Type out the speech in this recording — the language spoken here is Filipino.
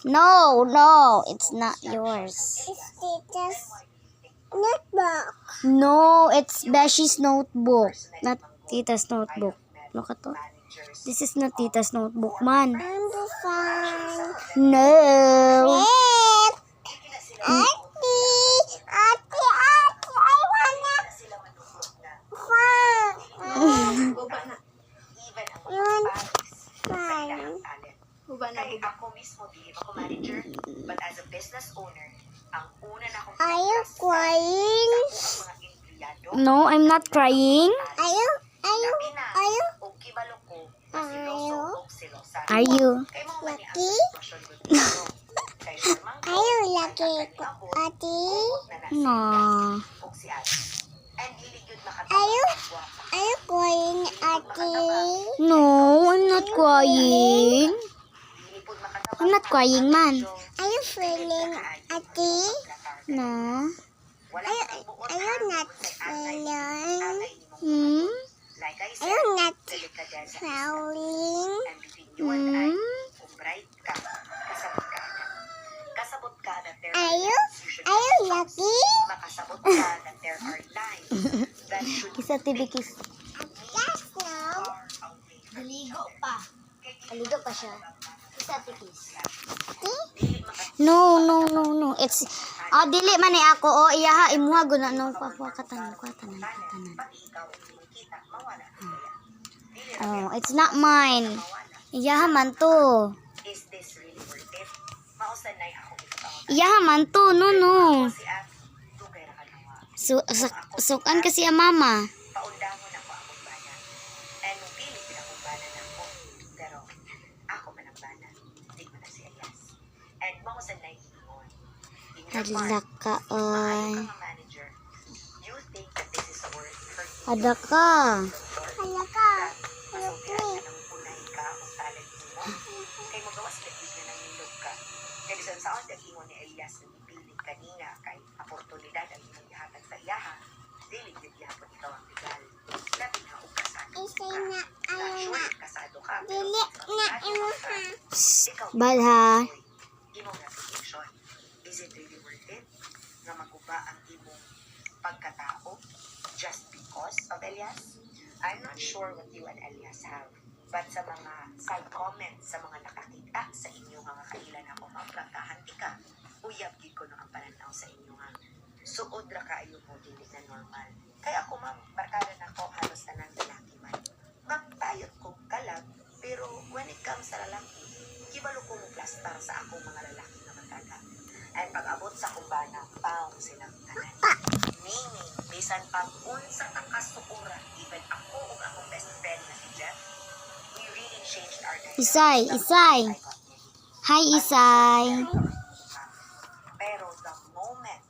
No, no, it's not yours. It's Tita's notebook. No, it's Beshi's notebook, not Tita's notebook. Look at to. This is not Tita's notebook, man. I'm the fan. No. Wait. Auntie, I wanna fan. Yun, fan. Kaya ako mismo, di ako manager, but as a business owner, ang una na akong Are you crying? sa mga empleyado, No, I'm not crying. Are you? o kibalo ko, na siloso o silosa. Are you? Kay mga mani ang Lucky? sitwasyon ko dito. Kay Sherman ko, Are you lucky, ang kaniabot, Ate? na nasa No. o si Ate. And dili gyud Are you? makatawag. Are you crying, Ate? No, I'm not crying. Dili pud makatawag. I'm not crying, man. Are you feeling, Ate? No. Are you not feeling? Hmm? Like I Are said, you not delikadeza feeling? and between you and I, Hmm? kung bright ka, kasabot ka na. Kasabot ka that there Are are you? lines you should Are you not cross. lucky? Makasabot ka that there are lines that should Kiss at TV, kiss. Yes, no. Naligo pa. Naligo pa siya. Kiss at kiss. dili makatawag. No. It's dili man ni ako iyaha imuha guna no katanan. Pati ikaw, kung kita, mawala ka kaya. Dili ra Oh, it's not mine. mawala. Iyaha man to. Is this really worth it? Mausan na ako ipatawag. Iyaha man to. No. Si Ate, dugay ra ka nawa. Sukan kasi ang mama. Paundangon ako akong bana. And nung pilit din akong bana na ako. Pero ako man ang bana. Hindi ko na si Elias. And mausan na iingon. In your Hala part, ka maayo ay. ka nga manager. You think that this is a word for you. Ada ka. Hala ka. Masultihan ka ng unahin ka kung talent mo. Kay magawas na na ng nilog ka. Kaya bisan sa ang ingon ni Elias na ipiling kanina kay oportunidad ang imong ihatag sa iyaha. Dili gyud gyapon ikaw ang legal. Labi na og kasado Isay ka. na, Not sure if kasado ka. pero Dili kung na kasado imo ka, ha. ikaw Bad ha. imong reputation. Is it really worth it? Nga maguba ang imong pagkatao just because of Elias? I'm not sure what you and Elias have. But sa mga side comments, sa mga nakakita sa inyo nga kailan ako magkakahanti ka, uyab gid ko no ang pananaw sa inyo nga. Suod ra kaayo mo dili na normal. Kaya ako ma'am, barkada na ko halos tanan lalaki man. Magpayot ko kalag, pero when it comes sa lalaki, kibalo ko mo plastar sa akong mga lalaki na magkada. And pag-abot sa kumbana, paong silang tanan. Meaning, bisan pag unsa ta kasukura, even ako ug akong best friend na si Jeff, we really changed our dynamic. Isay. Hi, Isay. Pero the moment